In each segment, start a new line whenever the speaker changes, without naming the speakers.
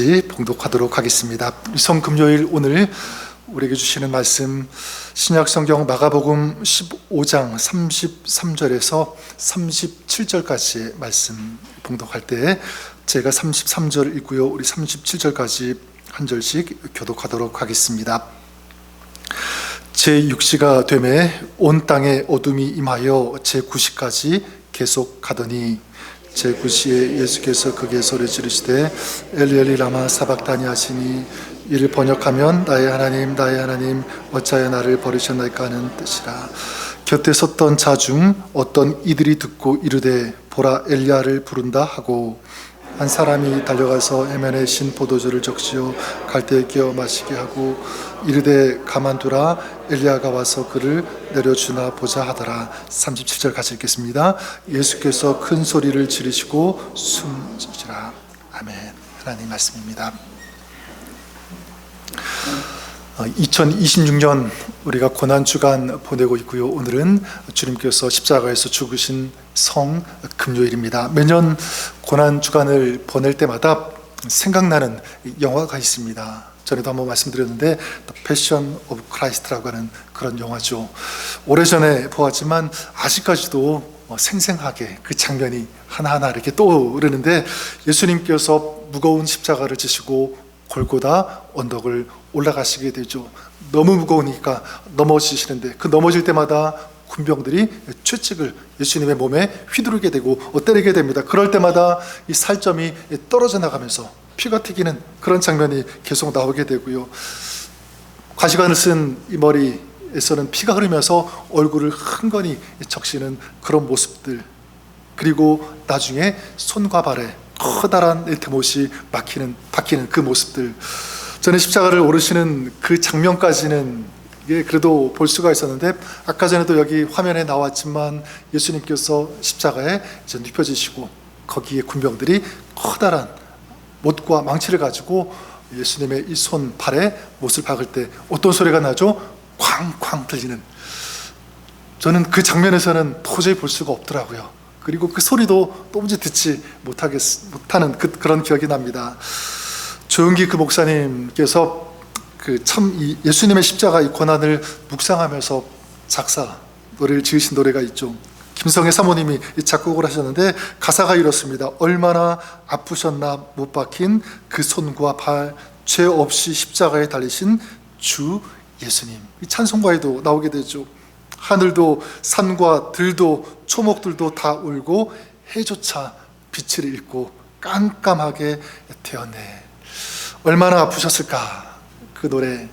봉독하도록 하겠습니다. 성금요일 오늘 우리에게 주시는 말씀 신약성경 마가복음 15장 33절에서 37절까지의 말씀 봉독할 때 제가 33절 읽고요, 우리 37절까지 한 절씩 교독하도록 하겠습니다. 제6시가 되매 온 땅에 어둠이 임하여 제9시까지 계속 가더니 제9시에 예수께서 크게 소리 지르시되 엘리 엘리 라마 사박다니 하시니 이를 번역하면 나의 하나님 어찌하여 나를 버리셨나이까 하는 뜻이라. 곁에 섰던 자 중 어떤 이들이 듣고 이르되 보라 엘리야를 부른다 하고 한 사람이 달려가서 해면에 신 포도주를 적시어 갈대에 끼어 마시게 하고 이르되 가만두라 엘리야가 와서 그를 내려주나 보자 하더라. 37절 같이 읽겠습니다. 예수께서 큰 소리를 지르시고 숨지시라. 아멘. 하나님 말씀입니다. 2026년 우리가 고난주간 보내고 있고요. 오늘은 주님께서 십자가에서 죽으신 성 금요일입니다. 매년 고난주간을 보낼 때마다 생각나는 영화가 있습니다. 전에도 한번 말씀드렸는데 The Passion of Christ라고 하는 그런 영화죠. 오래전에 보았지만 아직까지도 생생하게 그 장면이 하나하나 이렇게 떠오르는데, 예수님께서 무거운 십자가를 지시고 골고다 언덕을 올라가시게 되죠. 너무 무거우니까 넘어지시는데 그 넘어질 때마다 군병들이 채찍을 예수님의 몸에 휘두르게 되고 때리게 됩니다. 그럴 때마다 이 살점이 떨어져 나가면서 피가 튀기는 그런 장면이 계속 나오게 되고요. 가시관을 쓴 이 머리에서는 피가 흐르면서 얼굴을 흥건히 적시는 그런 모습들, 그리고 나중에 손과 발에 커다란 대못이 박히는 그 모습들, 저는 십자가를 오르시는 그 장면까지는 그래도 볼 수가 있었는데, 아까 전에도 여기 화면에 나왔지만 예수님께서 십자가에 이제 눕혀지시고 거기에 군병들이 커다란 못과 망치를 가지고 예수님의 이 손, 발에 못을 박을 때 어떤 소리가 나죠? 쾅쾅 들리는. 저는 그 장면에서는 도저히 볼 수가 없더라고요. 그리고 그 소리도 도무지 듣지 못하는 그런 기억이 납니다. 조용기 그 목사님께서 이 예수님의 십자가 이 고난을 묵상하면서 노래를 지으신 노래가 있죠. 김성애 사모님이 작곡을 하셨는데 가사가 이렇습니다. 얼마나 아프셨나 못 박힌 그 손과 발, 죄 없이 십자가에 달리신 주 예수님. 이 찬송가에도 나오게 되죠. 하늘도 산과 들도 초목들도 다 울고 해조차 빛을 잃고 깜깜하게 되었네. 얼마나 아프셨을까. 그 노래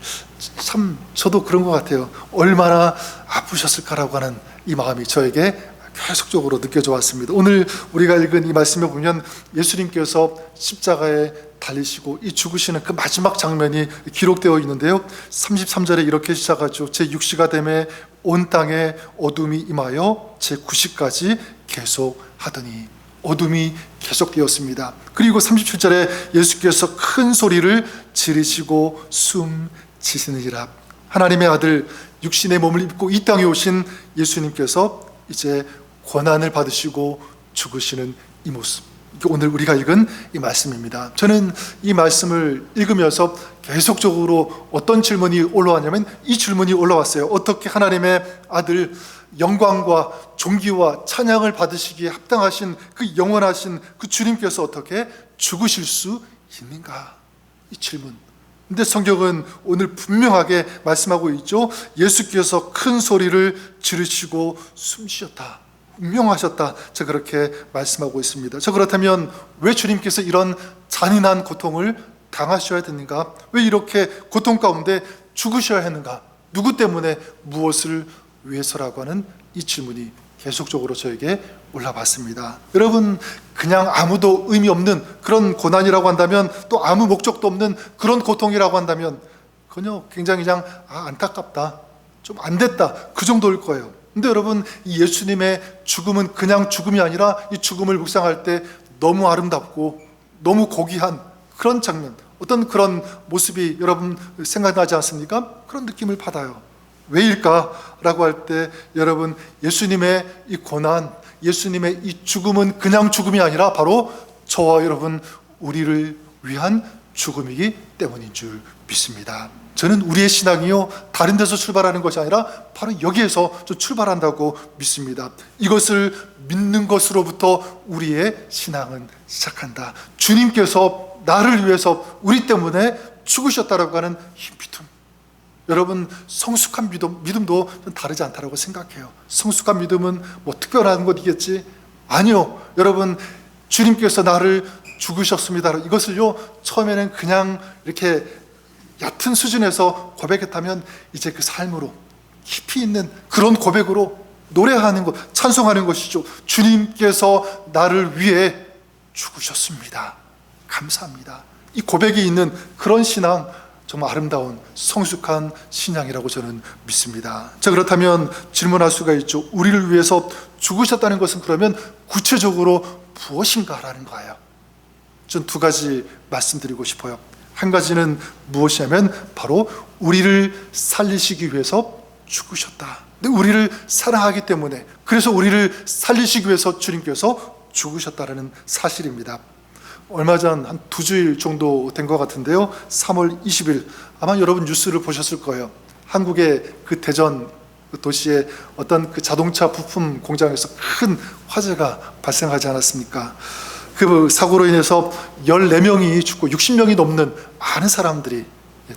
참 저도 그런 것 같아요. 얼마나 아프셨을까라고 하는 이 마음이 저에게 계속적으로 느껴져 왔습니다. 오늘 우리가 읽은 이 말씀에 보면 예수님께서 십자가에 달리시고 이 죽으시는 그 마지막 장면이 기록되어 있는데요. 33절에 이렇게 시작하죠. 제6시가 되매 온 땅에 어둠이 임하여 제9시까지 계속 하더니, 어둠이 계속되었습니다. 그리고 37절에 예수께서 큰 소리를 지르시고 숨지시느니라. 하나님의 아들 육신의 몸을 입고 이 땅에 오신 예수님께서 이제 고난을 받으시고 죽으시는 이 모습, 오늘 우리가 읽은 이 말씀입니다. 저는 이 말씀을 읽으면서 계속적으로 어떤 질문이 올라왔냐면 이 질문이 올라왔어요. 어떻게 하나님의 아들 영광과 존귀와 찬양을 받으시기에 합당하신 그 영원하신 그 주님께서 어떻게 죽으실 수 있는가? 이 질문. 근데 성경은 오늘 분명하게 말씀하고 있죠. 예수께서 큰 소리를 지르시고 숨쉬었다, 운명하셨다. 저 그렇게 말씀하고 있습니다. 저 그렇다면 왜 주님께서 이런 잔인한 고통을 당하셔야 되는가? 왜 이렇게 고통 가운데 죽으셔야 했는가? 누구 때문에, 무엇을 위해서라고 하는 이 질문이 계속적으로 저에게 올라봤습니다. 여러분, 그냥 아무도 의미 없는 그런 고난이라고 한다면, 또 아무 목적도 없는 그런 고통이라고 한다면 그냥 굉장히 그냥 안타깝다, 좀 안 됐다, 그 정도일 거예요. 근데 여러분, 이 예수님의 죽음은 그냥 죽음이 아니라 이 죽음을 묵상할 때 너무 아름답고 너무 고귀한 그런 장면, 어떤 그런 모습이 여러분 생각나지 않습니까? 그런 느낌을 받아요. 왜일까라고 할 때 여러분, 예수님의 이 고난, 예수님의 이 죽음은 그냥 죽음이 아니라 바로 저와 여러분, 우리를 위한 죽음이기 때문인 줄 믿습니다. 저는 우리의 신앙이요 다른 데서 출발하는 것이 아니라 바로 여기에서 출발한다고 믿습니다. 이것을 믿는 것으로부터 우리의 신앙은 시작한다. 주님께서 나를 위해서 우리 때문에 죽으셨다라고 하는 이 믿음, 여러분 성숙한 믿음도 다르지 않다고 생각해요. 성숙한 믿음은 뭐 특별한 것이겠지? 아니요. 여러분 주님께서 나를 죽으셨습니다. 이것을요 처음에는 그냥 이렇게 얕은 수준에서 고백했다면 이제 그 삶으로 깊이 있는 그런 고백으로 노래하는 것, 찬송하는 것이죠. 주님께서 나를 위해 죽으셨습니다. 감사합니다. 이 고백이 있는 그런 신앙, 정말 아름다운 성숙한 신앙이라고 저는 믿습니다. 자, 그렇다면 질문할 수가 있죠. 우리를 위해서 죽으셨다는 것은 그러면 구체적으로 무엇인가라는 거예요. 전 두 가지 말씀드리고 싶어요. 한 가지는 무엇이냐면 바로 우리를 살리시기 위해서 죽으셨다. 우리를 사랑하기 때문에, 그래서 우리를 살리시기 위해서 주님께서 죽으셨다는 사실입니다. 얼마 전 한 2주일 정도 된 것 같은데요, 3월 20일 아마 여러분 뉴스를 보셨을 거예요. 한국의 그 대전 도시의 어떤 그 자동차 부품 공장에서 큰 화재가 발생하지 않았습니까? 그 사고로 인해서 14명이 죽고 60명이 넘는 많은 사람들이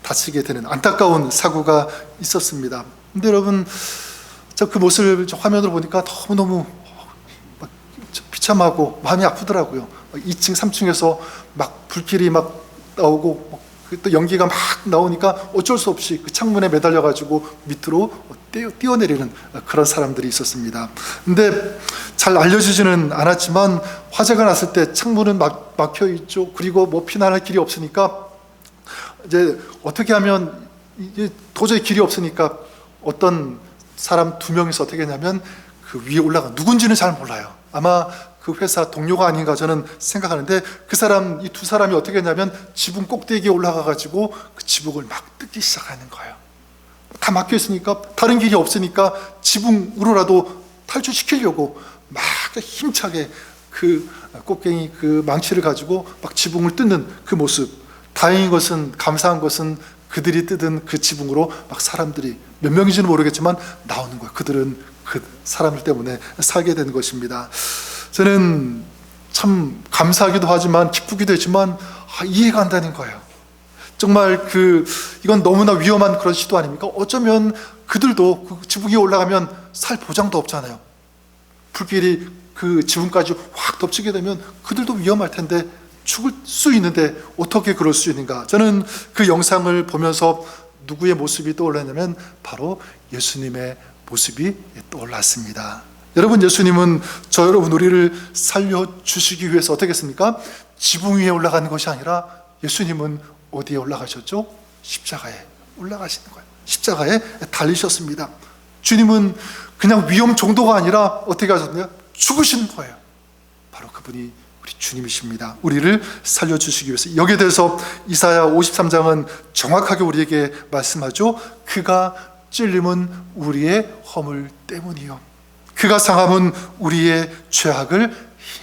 다치게 되는 안타까운 사고가 있었습니다. 근데 여러분, 저 그 모습을 화면으로 보니까 너무너무 비참하고 마음이 아프더라고요. 2층, 3층에서 막 불길이 막 나오고 또 연기가 막 나오니까 어쩔 수 없이 그 창문에 매달려가지고 밑으로 뛰어내리는 그런 사람들이 있었습니다. 근데 잘 알려지지는 않았지만 화재가 났을 때 창문은 막혀 있죠. 그리고 뭐 피난할 길이 없으니까 이제 어떻게 하면 이제 도저히 길이 없으니까 어떤 사람 2명이서 어떻게 했냐면 그 위에 올라가, 누군지는 잘 몰라요. 아마 그 회사 동료가 아닌가 저는 생각하는데, 그 사람, 이 2사람이 어떻게 했냐면 지붕 꼭대기에 올라가가지고 그 지붕을 막 뜯기 시작하는 거예요. 다 막혀 있으니까, 다른 길이 없으니까 지붕으로라도 탈출시키려고 막 힘차게 그 꼭대기 그 망치를 가지고 막 지붕을 뜯는 그 모습. 다행인 것은, 감사한 것은 그들이 뜯은 그 지붕으로 막 사람들이 몇 명인지는 모르겠지만 나오는 거예요. 그들은 그 사람들 때문에 살게 된 것입니다. 저는 참 감사하기도 하지만 기쁘기도 했지만 이해가 안 되는 거예요. 정말 이건 너무나 위험한 그런 시도 아닙니까? 어쩌면 그들도 그 지붕 위에 올라가면 살 보장도 없잖아요. 불길이 그 지붕까지 확 덮치게 되면 그들도 위험할 텐데, 죽을 수 있는데 어떻게 그럴 수 있는가? 저는 그 영상을 보면서 누구의 모습이 떠올랐냐면 바로 예수님의 모습이 떠올랐습니다. 여러분, 예수님은 저 여러분 우리를 살려주시기 위해서 어떻게 했습니까? 지붕 위에 올라가는 것이 아니라 예수님은 어디에 올라가셨죠? 십자가에 올라가시는 거예요. 십자가에 달리셨습니다. 주님은 그냥 위험 정도가 아니라 어떻게 하셨나요? 죽으시는 거예요. 바로 그분이 우리 주님이십니다. 우리를 살려주시기 위해서. 여기에 대해서 이사야 53장은 정확하게 우리에게 말씀하죠. 그가 찔림은 우리의 허물 때문이요, 그가 상함은 우리의 죄악을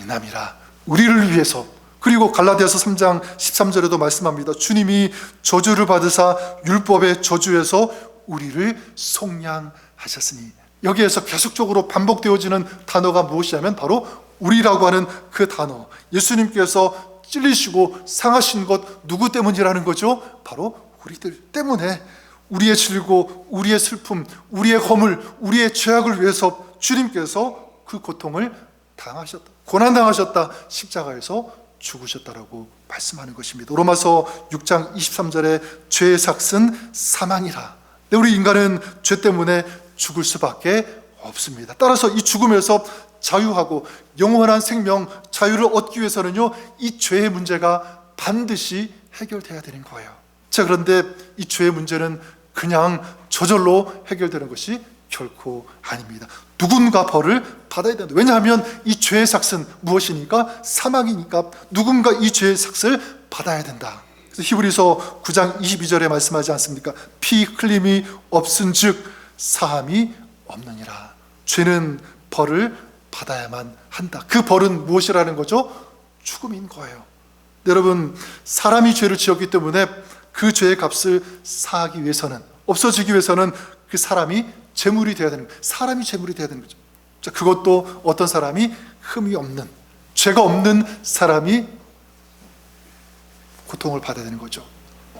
인함이라. 우리를 위해서. 그리고 갈라디아서 3장 13절에도 말씀합니다. 주님이 저주를 받으사 율법의 저주에서 우리를 속량하셨으니. 여기에서 계속적으로 반복되어지는 단어가 무엇이냐면 바로 우리라고 하는 그 단어. 예수님께서 찔리시고 상하신 것 누구 때문이라는 거죠? 바로 우리들 때문에. 우리의 질고, 우리의 슬픔, 우리의 허물, 우리의 죄악을 위해서 주님께서 그 고통을 당하셨다, 고난당하셨다, 십자가에서 죽으셨다라고 말씀하는 것입니다. 로마서 6장 23절에 죄의 삭은 사망이라. 우리 인간은 죄 때문에 죽을 수밖에 없습니다. 따라서 이 죽음에서 자유하고 영원한 생명, 자유를 얻기 위해서는요, 이 죄의 문제가 반드시 해결돼야 되는 거예요. 자, 그런데 이 죄의 문제는 그냥 저절로 해결되는 것이 결코 아닙니다. 누군가 벌을 받아야 된다. 왜냐하면 이 죄의 삭은 무엇이니까? 사망이니까 누군가 이 죄의 삭을 받아야 된다. 그래서 히브리서 9장 22절에 말씀하지 않습니까? 피 흘림이 없은즉 사함이 없느니라. 죄는 벌을 받아야만 한다. 그 벌은 무엇이라는 거죠? 죽음인 거예요. 여러분, 사람이 죄를 지었기 때문에 그 죄의 값을 사하기 위해서는, 없어지기 위해서는 그 사람이 제물이 되어야 되는 거예요. 사람이 제물이 되어야 되는 거죠. 자, 그것도 어떤 사람이 흠이 없는, 죄가 없는 사람이 고통을 받아야 되는 거죠.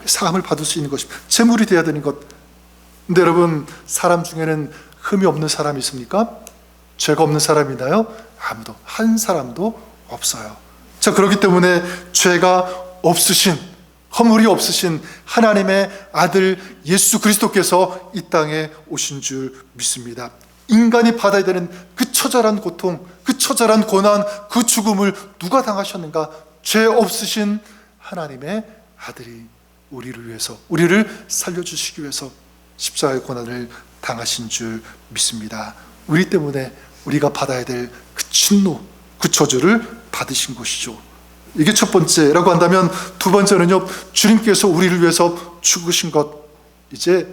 사함을 받을 수 있는 것입니다. 제물이 되어야 되는 것. 근데 여러분, 사람 중에는 흠이 없는 사람이 있습니까? 죄가 없는 사람이 있나요? 아무도, 한 사람도 없어요. 자, 그렇기 때문에 죄가 없으신, 허물이 없으신 하나님의 아들 예수 그리스도께서 이 땅에 오신 줄 믿습니다. 인간이 받아야 되는 그 처절한 고통, 그 처절한 고난, 그 죽음을 누가 당하셨는가? 죄 없으신 하나님의 아들이 우리를 위해서, 우리를 살려주시기 위해서 십자가의 고난을 당하신 줄 믿습니다. 우리 때문에 우리가 받아야 될 그 진노, 그 저주를 받으신 것이죠. 이게 첫 번째라고 한다면, 두 번째는요, 주님께서 우리를 위해서 죽으신 것. 이제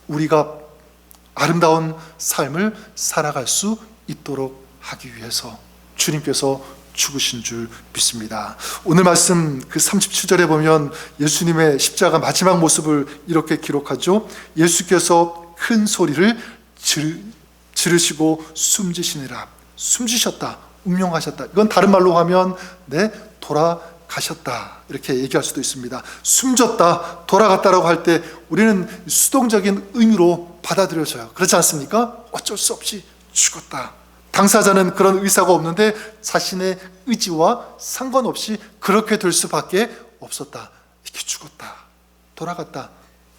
우리가 아름다운 삶을 살아갈 수 있도록 하기 위해서 주님께서 죽으신 줄 믿습니다. 오늘 말씀 그 37절에 보면 예수님의 십자가 마지막 모습을 이렇게 기록하죠. 예수께서 큰 소리를 지르시고 숨지시니라. 숨지셨다, 운명하셨다. 이건 다른 말로 하면 돌아가셨다, 이렇게 얘기할 수도 있습니다. 숨졌다, 돌아갔다라고 할 때 우리는 수동적인 의미로 받아들여져요. 그렇지 않습니까? 어쩔 수 없이 죽었다. 당사자는 그런 의사가 없는데 자신의 의지와 상관없이 그렇게 될 수밖에 없었다. 이렇게 죽었다, 돌아갔다,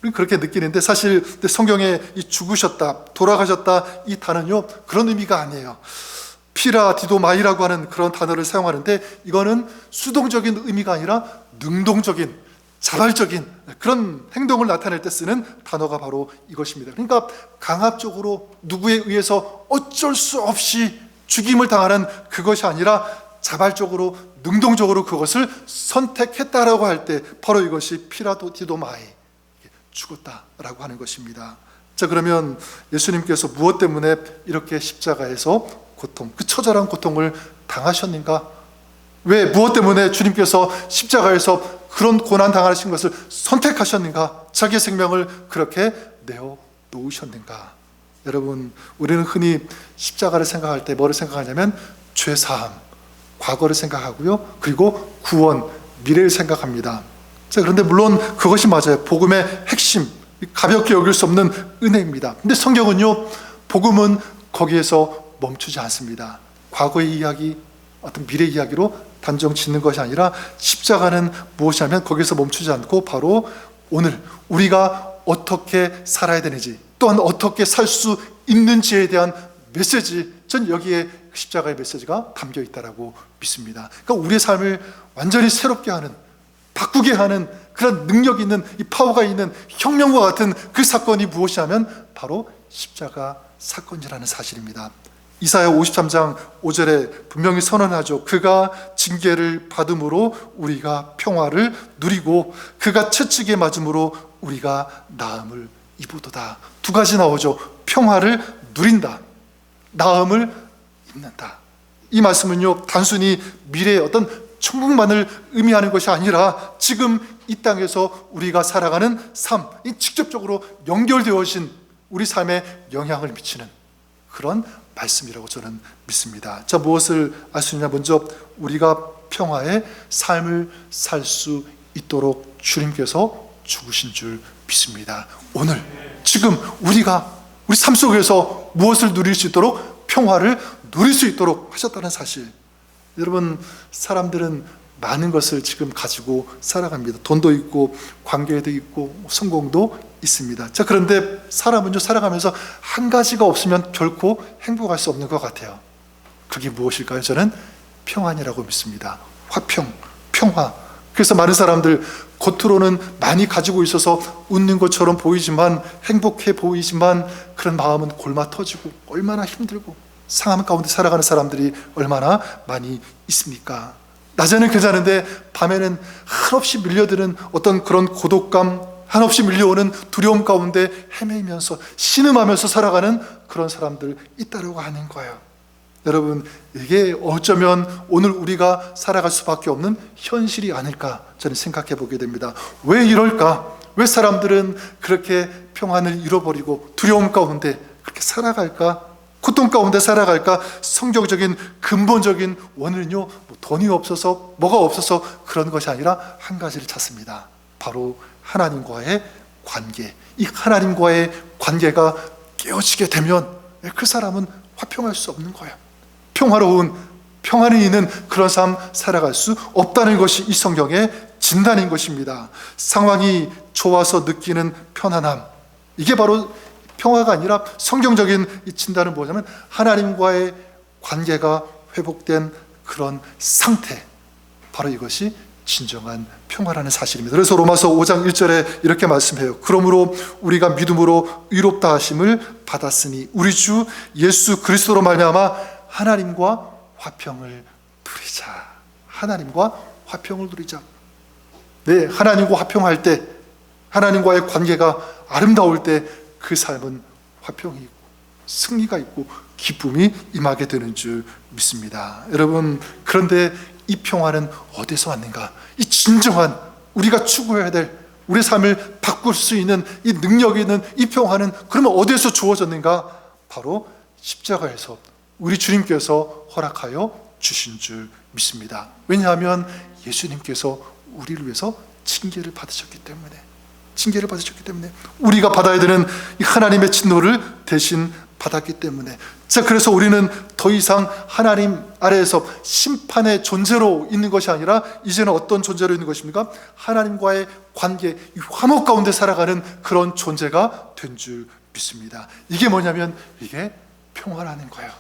우리는 그렇게 느끼는데, 사실 성경에 이 죽으셨다, 돌아가셨다, 이 단어는요, 그런 의미가 아니에요. 피라디도마이라고 하는 그런 단어를 사용하는데, 이거는 수동적인 의미가 아니라 능동적인, 자발적인 그런 행동을 나타낼 때 쓰는 단어가 바로 이것입니다. 그러니까 강압적으로 누구에 의해서 어쩔 수 없이 죽임을 당하는 그것이 아니라 자발적으로, 능동적으로 그것을 선택했다라고 할 때 바로 이것이 피라디도마이, 죽었다라고 하는 것입니다. 자, 그러면 예수님께서 무엇 때문에 이렇게 십자가에서 고통, 그 처절한 고통을 당하셨는가? 왜, 무엇 때문에 주님께서 십자가에서 그런 고난 당하신 것을 선택하셨는가? 자기의 생명을 그렇게 내어 놓으셨는가? 여러분, 우리는 흔히 십자가를 생각할 때 뭐를 생각하냐면 죄사함, 과거를 생각하고요, 그리고 구원, 미래를 생각합니다. 자, 그런데 물론 그것이 맞아요. 복음의 핵심, 가볍게 여길 수 없는 은혜입니다. 근데 성경은요, 복음은 거기에서 멈추지 않습니다. 과거의 이야기, 어떤 미래 이야기로 단정 짓는 것이 아니라 십자가는 무엇이냐면 거기서 멈추지 않고 바로 오늘 우리가 어떻게 살아야 되는지, 또한 어떻게 살 수 있는지에 대한 메시지, 전 여기에 십자가의 메시지가 담겨 있다라고 믿습니다. 그러니까 우리의 삶을 완전히 새롭게 하는, 바꾸게 하는 그런 능력 있는, 이 파워가 있는 혁명과 같은 그 사건이 무엇이냐면 바로 십자가 사건이라는 사실입니다. 이사야 53장 5절에 분명히 선언하죠. 그가 징계를 받음으로 우리가 평화를 누리고 그가 채찍에 맞음으로 우리가 나음을 입으도다. 두 가지 나오죠. 평화를 누린다, 나음을 입는다. 이 말씀은요, 단순히 미래의 어떤 천국만을 의미하는 것이 아니라 지금 이 땅에서 우리가 살아가는 삶, 이 직접적으로 연결되어진 우리 삶에 영향을 미치는 그런 말씀이라고 저는 믿습니다. 자, 무엇을 알 수 있냐? 먼저 우리가 평화의 삶을 살 수 있도록 주님께서 죽으신 줄 믿습니다. 오늘 지금 우리가 우리 삶 속에서 무엇을 누릴 수 있도록, 평화를 누릴 수 있도록 하셨다는 사실. 여러분, 사람들은 많은 것을 지금 가지고 살아갑니다. 돈도 있고 관계도 있고 성공도 있습니다. 자, 그런데 사람은요, 살아가면서 한 가지가 없으면 결코 행복할 수 없는 것 같아요. 그게 무엇일까요? 저는 평안이라고 믿습니다. 화평, 평화. 그래서 많은 사람들 겉으로는 많이 가지고 있어서 웃는 것처럼 보이지만, 행복해 보이지만 그런 마음은 골마 터지고 얼마나 힘들고 상함 가운데 살아가는 사람들이 얼마나 많이 있습니까? 낮에는 괜찮은데 밤에는 한없이 밀려드는 어떤 그런 고독감, 한없이 밀려오는 두려움 가운데 헤매면서 신음하면서 살아가는 그런 사람들 있다라고 하는 거예요. 여러분, 이게 어쩌면 오늘 우리가 살아갈 수밖에 없는 현실이 아닐까 저는 생각해 보게 됩니다. 왜 이럴까? 왜 사람들은 그렇게 평안을 잃어버리고 두려움 가운데 그렇게 살아갈까? 고통 가운데 살아갈까? 성경적인 근본적인 원인은요, 돈이 없어서 뭐가 없어서 그런 것이 아니라 한 가지를 찾습니다. 바로 하나님과의 관계. 이 하나님과의 관계가 깨어지게 되면 그 사람은 화평할 수 없는 거예요. 평화로운, 평안이 있는 그런 삶 살아갈 수 없다는 것이 이 성경의 진단인 것입니다. 상황이 좋아서 느끼는 편안함, 이게 바로 평화가 아니라 성경적인 이 진단은 뭐냐면 하나님과의 관계가 회복된 그런 상태, 바로 이것이 진정한 평화라는 사실입니다. 그래서 로마서 5장 1절에 이렇게 말씀해요. 그러므로 우리가 믿음으로 의롭다 하심을 받았으니 우리 주 예수 그리스도로 말미암아 하나님과 화평을 누리자. 하나님과 화평을 누리자. 네, 하나님과 화평할 때, 하나님과의 관계가 아름다울 때 그 삶은 화평이 있고 승리가 있고 기쁨이 임하게 되는 줄 믿습니다. 여러분, 그런데 이 평화는 어디서 왔는가? 이 진정한 우리가 추구해야 될 우리 삶을 바꿀 수 있는 이 능력이 있는 이 평화는 그러면 어디에서 주어졌는가? 바로 십자가에서 우리 주님께서 허락하여 주신 줄 믿습니다. 왜냐하면 예수님께서 우리를 위해서 징계를 받으셨기 때문에 우리가 받아야 되는 이 하나님의 진노를 대신 받았기 때문에, 자, 그래서 우리는 더 이상 하나님 아래에서 심판의 존재로 있는 것이 아니라 이제는 어떤 존재로 있는 것입니까? 하나님과의 관계, 이 화목 가운데 살아가는 그런 존재가 된 줄 믿습니다. 이게 뭐냐면 이게 평화라는 거예요.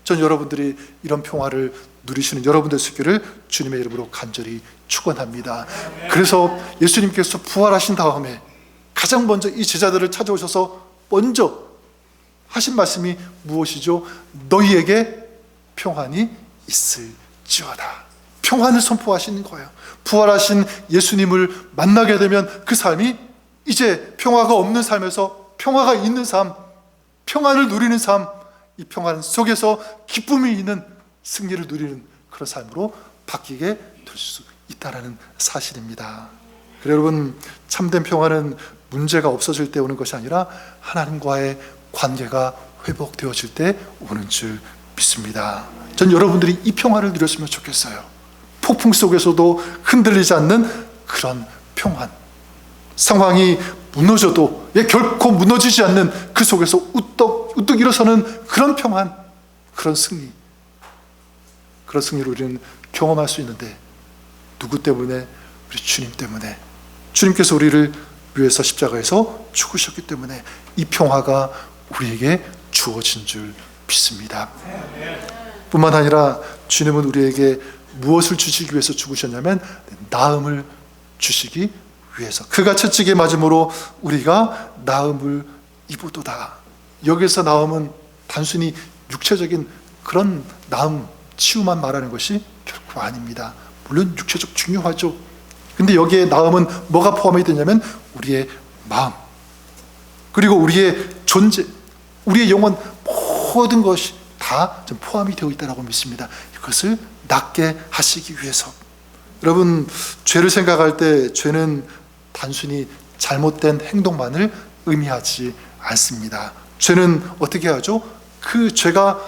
전 여러분들이 이런 평화를 누리시는 여러분들 수 있기를 주님의 이름으로 간절히 축원합니다. 그래서 예수님께서 부활하신 다음에 가장 먼저 이 제자들을 찾아오셔서 먼저 하신 말씀이 무엇이죠? 너희에게 평안이 있을지어다. 평안을 선포하시는 거예요. 부활하신 예수님을 만나게 되면 그 삶이 이제 평화가 없는 삶에서 평화가 있는 삶, 평안을 누리는 삶, 이 평안 속에서 기쁨이 있는 승리를 누리는 그런 삶으로 바뀌게 될 수 있다는 사실입니다. 그래서 여러분, 참된 평화는 문제가 없어질 때 오는 것이 아니라 하나님과의 관계가 회복되어질 때 오는 줄 믿습니다. 전 여러분들이 이 평화를 누렸으면 좋겠어요. 폭풍 속에서도 흔들리지 않는 그런 평안, 상황이 무너져도 결코 무너지지 않는 그 속에서 우뚝 일어서는 그런 평안, 그런 승리, 그런 승리를 우리는 경험할 수 있는데 누구 때문에? 우리 주님 때문에. 주님께서 우리를 위해서 십자가에서 죽으셨기 때문에 이 평화가 우리에게 주어진 줄 믿습니다. 뿐만 아니라 주님은 우리에게 무엇을 주시기 위해서 죽으셨냐면 나음을 주시기 위해서. 그가 채찍에 맞음으로 우리가 나음을 입으도다. 여기서 나음은 단순히 육체적인 그런 나음, 치유만 말하는 것이 결코 아닙니다. 물론 육체적 중요하죠. 근데 여기에 나음은 뭐가 포함이 되냐면 우리의 마음, 그리고 우리의 존재, 우리의 영혼, 모든 것이 다 포함이 되어 있다고 믿습니다. 이것을 낫게 하시기 위해서. 여러분, 죄를 생각할 때 죄는 단순히 잘못된 행동만을 의미하지 않습니다. 죄는 어떻게 하죠? 그 죄가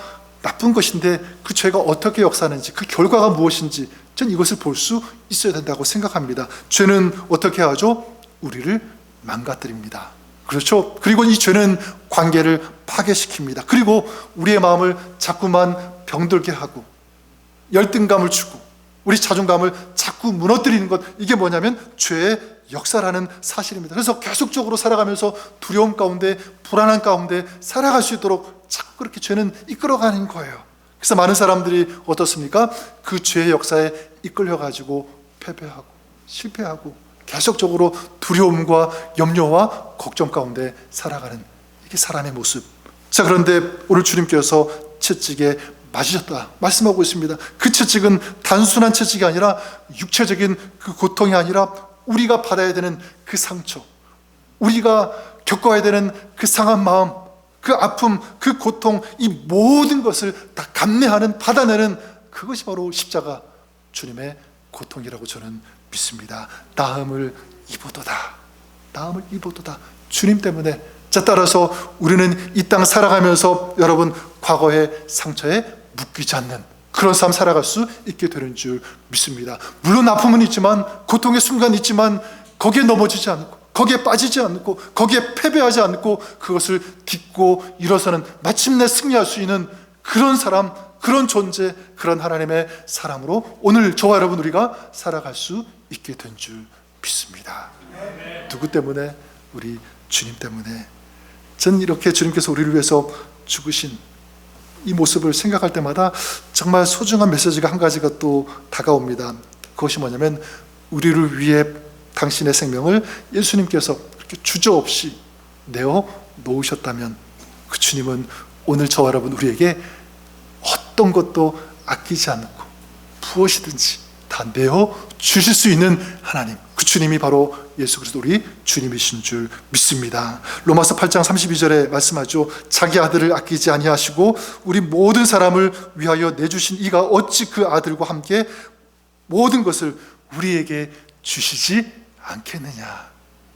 나쁜 것인데 그 죄가 어떻게 역사하는지, 그 결과가 무엇인지 전 이것을 볼 수 있어야 된다고 생각합니다. 죄는 어떻게 하죠? 우리를 망가뜨립니다. 그렇죠? 그리고 이 죄는 관계를 파괴시킵니다. 그리고 우리의 마음을 자꾸만 병들게 하고 열등감을 주고 우리 자존감을 자꾸 무너뜨리는 것, 이게 뭐냐면 죄의 역사라는 사실입니다. 그래서 계속적으로 살아가면서 두려움 가운데, 불안한 가운데 살아갈 수 있도록 자꾸 그렇게 죄는 이끌어가는 거예요. 그래서 많은 사람들이 어떻습니까? 그 죄의 역사에 이끌려가지고 패배하고 실패하고 계속적으로 두려움과 염려와 걱정 가운데 살아가는, 이게 사람의 모습. 자, 그런데 오늘 주님께서 채찍에 맞으셨다 말씀하고 있습니다. 그 채찍은 단순한 채찍이 아니라 육체적인 그 고통이 아니라 우리가 받아야 되는 그 상처, 우리가 겪어야 되는 그 상한 마음, 그 아픔, 그 고통, 이 모든 것을 다 감내하는, 받아내는 그것이 바로 십자가 주님의 고통이라고 저는 믿습니다. 나음을 입어도다. 나음을 입어도다. 주님 때문에. 자, 따라서 우리는 이 땅 살아가면서 여러분 과거의 상처에 묶이지 않는 그런 삶 살아갈 수 있게 되는 줄 믿습니다. 물론 아픔은 있지만, 고통의 순간이 있지만 거기에 넘어지지 않고, 거기에 빠지지 않고, 거기에 패배하지 않고 그것을 딛고 일어서는, 마침내 승리할 수 있는 그런 사람, 그런 존재, 그런 하나님의 사람으로 오늘 저와 여러분 우리가 살아갈 수 있게 된 줄 믿습니다. 누구 때문에? 우리 주님 때문에. 전 이렇게 주님께서 우리를 위해서 죽으신 이 모습을 생각할 때마다 정말 소중한 메시지가 한 가지가 또 다가옵니다. 그것이 뭐냐면, 우리를 위해 당신의 생명을 예수님께서 그렇게 주저없이 내어 놓으셨다면, 그 주님은 오늘 저와 여러분 우리에게 어떤 것도 아끼지 않고 무엇이든지 다 내어 주실 수 있는 하나님, 그 주님이 바로 예수 그리스도 우리 주님이신 줄 믿습니다. 로마서 8장 32절에 말씀하죠. 자기 아들을 아끼지 아니하시고 우리 모든 사람을 위하여 내주신 이가 어찌 그 아들과 함께 모든 것을 우리에게 주시지 않겠느냐.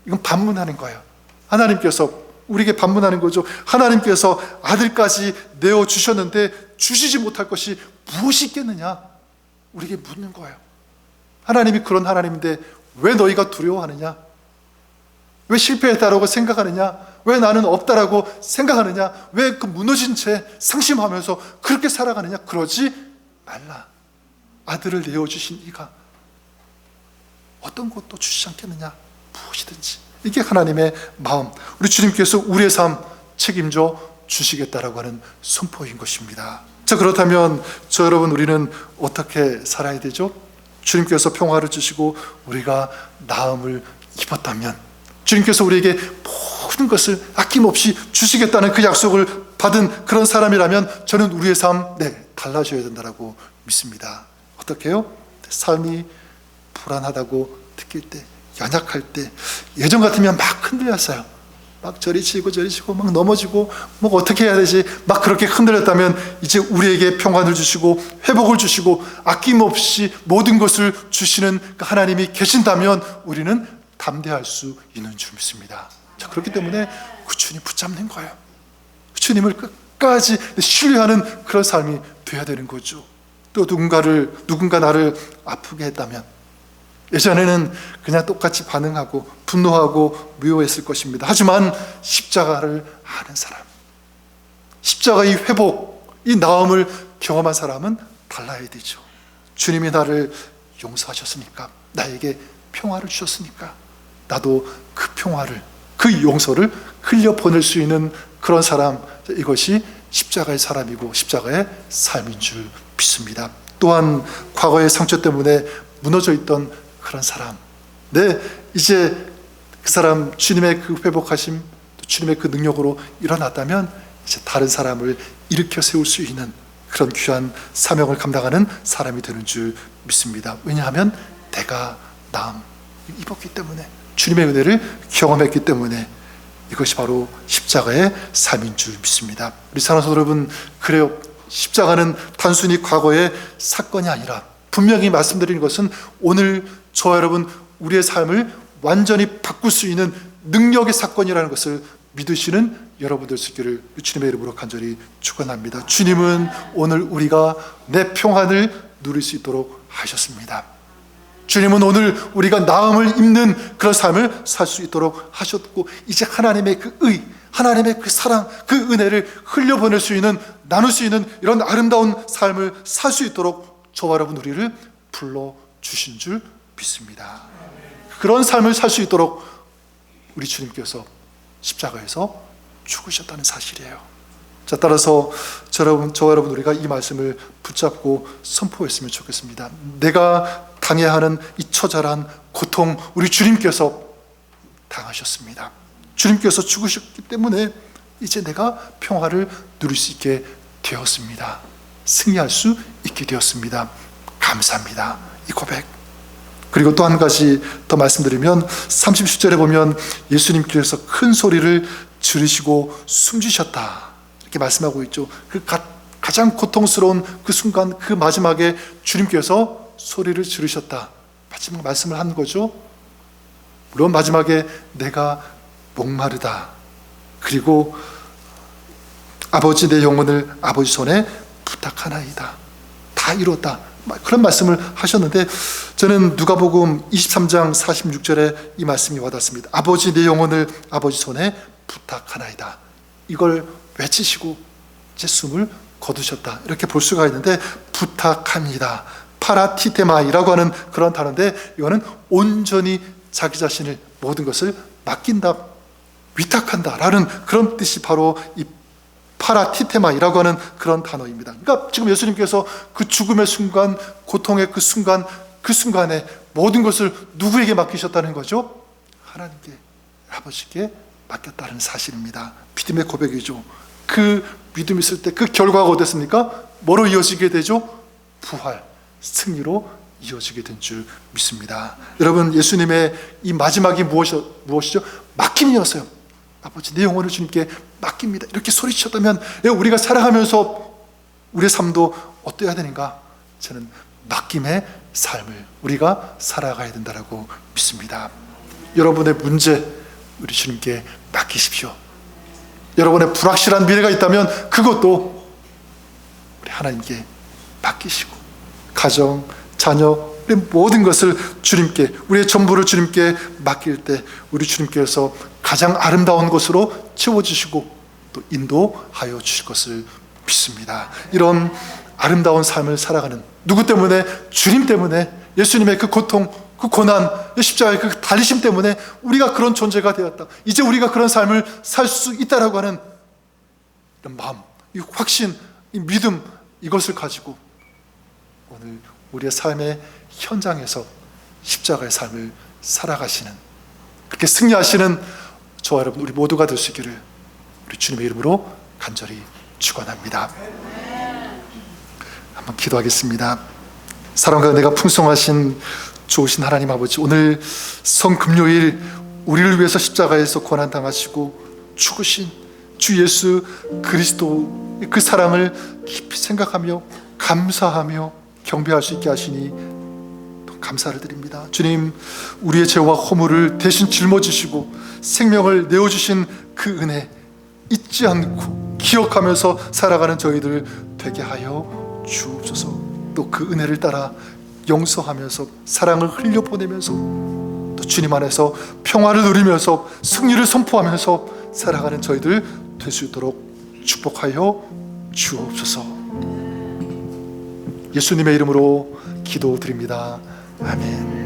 이건 반문하는 거예요. 하나님께서 우리에게 반문하는 거죠. 하나님께서 아들까지 내어주셨는데 주시지 못할 것이 무엇이 있겠느냐, 우리에게 묻는 거예요. 하나님이 그런 하나님인데 왜 너희가 두려워하느냐? 왜 실패했다라고 생각하느냐? 왜 나는 없다라고 생각하느냐? 왜 그 무너진 채 상심하면서 그렇게 살아가느냐? 그러지 말라. 아들을 내어주신 이가 어떤 것도 주시지 않겠느냐? 무엇이든지. 이게 하나님의 마음, 우리 주님께서 우리의 삶 책임져 주시겠다라고 하는 선포인 것입니다. 자, 그렇다면 저 여러분, 우리는 어떻게 살아야 되죠? 주님께서 평화를 주시고 우리가 나음을 입었다면, 주님께서 우리에게 모든 것을 아낌없이 주시겠다는 그 약속을 받은 그런 사람이라면 저는 우리의 삶 달라져야 된다고 믿습니다. 어떻게 해요? 삶이 불안하다고 느낄 때, 연약할 때, 예전 같으면 막 흔들렸어요. 막 저리 치고 저리 치고 막 넘어지고 뭐 어떻게 해야 되지? 막 그렇게 흔들렸다면 이제 우리에게 평안을 주시고 회복을 주시고 아낌없이 모든 것을 주시는 그 하나님이 계신다면 우리는 담대할 수 있는 줄 믿습니다. 자, 그렇기 때문에 그 주님 붙잡는 거예요. 그 주님을 끝까지 신뢰하는 그런 삶이 돼야 되는 거죠. 또 누군가 나를 아프게 했다면, 예전에는 그냥 똑같이 반응하고 분노하고 미워했을 것입니다. 하지만 십자가를 아는 사람, 십자가의 회복, 이 나음을 경험한 사람은 달라야 되죠. 주님이 나를 용서하셨으니까, 나에게 평화를 주셨으니까 나도 그 평화를, 그 용서를 흘려보낼 수 있는 그런 사람, 이것이 십자가의 사람이고 십자가의 삶인 줄 믿습니다. 또한 과거의 상처 때문에 무너져 있던 그런 사람, 이제 그 사람 주님의 그 회복하심, 주님의 그 능력으로 일어났다면 이제 다른 사람을 일으켜 세울 수 있는 그런 귀한 사명을 감당하는 사람이 되는 줄 믿습니다. 왜냐하면 내가 나음 입었기 때문에, 주님의 은혜를 경험했기 때문에 이것이 바로 십자가의 삶인 줄 믿습니다. 우리 사랑하는 여러분, 그래요. 십자가는 단순히 과거의 사건이 아니라 분명히 말씀드리는 것은 오늘 저와 여러분 우리의 삶을 완전히 바꿀 수 있는 능력의 사건이라는 것을 믿으시는 여러분들 수 있기를 주님의 이름으로 간절히 축원합니다. 주님은 오늘 우리가 내 평안을 누릴 수 있도록 하셨습니다. 주님은 오늘 우리가 나음을 입는 그런 삶을 살 수 있도록 하셨고, 이제 하나님의 그 의, 하나님의 그 사랑, 그 은혜를 흘려보낼 수 있는, 나눌 수 있는 이런 아름다운 삶을 살 수 있도록 저와 여러분 우리를 불러주신 줄 믿습니다. 그런 삶을 살 수 있도록 우리 주님께서 십자가에서 죽으셨다는 사실이에요. 자, 따라서 저와 여러분 우리가 이 말씀을 붙잡고 선포했으면 좋겠습니다. 내가 당해야 하는 이 처절한 고통, 우리 주님께서 당하셨습니다. 주님께서 죽으셨기 때문에 이제 내가 평화를 누릴 수 있게 되었습니다. 승리할 수 있게 되었습니다. 감사합니다. 이 고백. 그리고 또 한 가지 더 말씀드리면 30절에 보면 예수님께서 큰 소리를 들으시고 숨지셨다, 이렇게 말씀하고 있죠. 그 가장 고통스러운 그 순간, 그 마지막에 주님께서 소리를 지르셨다, 마지막 말씀을 하는 거죠. 물론 마지막에 내가 목마르다, 그리고 아버지 내 영혼을 아버지 손에 부탁하나이다, 다 이뤘다, 그런 말씀을 하셨는데, 저는 누가복음 23장 46절에 이 말씀이 와닿습니다. 아버지 내 영혼을 아버지 손에 부탁하나이다, 이걸 외치시고 이제 숨을 거두셨다, 이렇게 볼 수가 있는데, 부탁합니다, 파라티테마이라고 하는 그런 단어인데, 이거는 온전히 자기 자신을, 모든 것을 맡긴다, 위탁한다 라는 그런 뜻이 바로 이 파라티테마이라고 하는 그런 단어입니다. 그러니까 지금 예수님께서 그 죽음의 순간, 고통의 그 순간에 모든 것을 누구에게 맡기셨다는 거죠? 하나님께, 아버지께 맡겼다는 사실입니다. 믿음의 고백이죠. 그 믿음이 있을 때 그 결과가 어땠습니까? 뭐로 이어지게 되죠? 부활, 승리로 이어지게 된 줄 믿습니다. 여러분, 예수님의 이 마지막이 무엇이죠? 맡김이었어요. 아버지 내 영혼을 주님께 맡깁니다, 이렇게 소리치셨다면 우리가 살아가면서 우리의 삶도 어떠해야 되는가? 저는 맡김의 삶을 우리가 살아가야 된다고 믿습니다. 여러분의 문제 우리 주님께 맡기십시오. 여러분의 불확실한 미래가 있다면 그것도 우리 하나님께 맡기시고, 가정, 자녀, 우리 모든 것을 주님께, 우리의 전부를 주님께 맡길 때 우리 주님께서 가장 아름다운 것으로 채워주시고 또 인도하여 주실 것을 믿습니다. 이런 아름다운 삶을 살아가는, 누구 때문에? 주님 때문에, 예수님의 그 고통, 그 고난, 십자가의 그 달리심 때문에 우리가 그런 존재가 되었다, 이제 우리가 그런 삶을 살 수 있다라고 하는 이런 마음, 이 확신, 이 믿음, 이것을 가지고 오늘 우리의 삶의 현장에서 십자가의 삶을 살아가시는, 그렇게 승리하시는 저와 여러분 우리 모두가 될 수 있기를 우리 주님의 이름으로 간절히 축원합니다. 한번 기도하겠습니다. 사랑과 은혜가 풍성하신 좋으신 하나님 아버지, 오늘 성금요일 우리를 위해서 십자가에서 고난당하시고 죽으신 주 예수 그리스도, 그 사랑을 깊이 생각하며 감사하며 경배할 수 있게 하시니 또 감사를 드립니다. 주님, 우리의 죄와 허물을 대신 짊어지시고 생명을 내어주신 그 은혜 잊지 않고 기억하면서 살아가는 저희들 되게 하여 주옵소서. 또 그 은혜를 따라 용서하면서 사랑을 흘려보내면서 또 주님 안에서 평화를 누리면서 승리를 선포하면서 살아가는 저희들 될 수 있도록 축복하여 주옵소서. 예수님의 이름으로 기도드립니다. 아멘.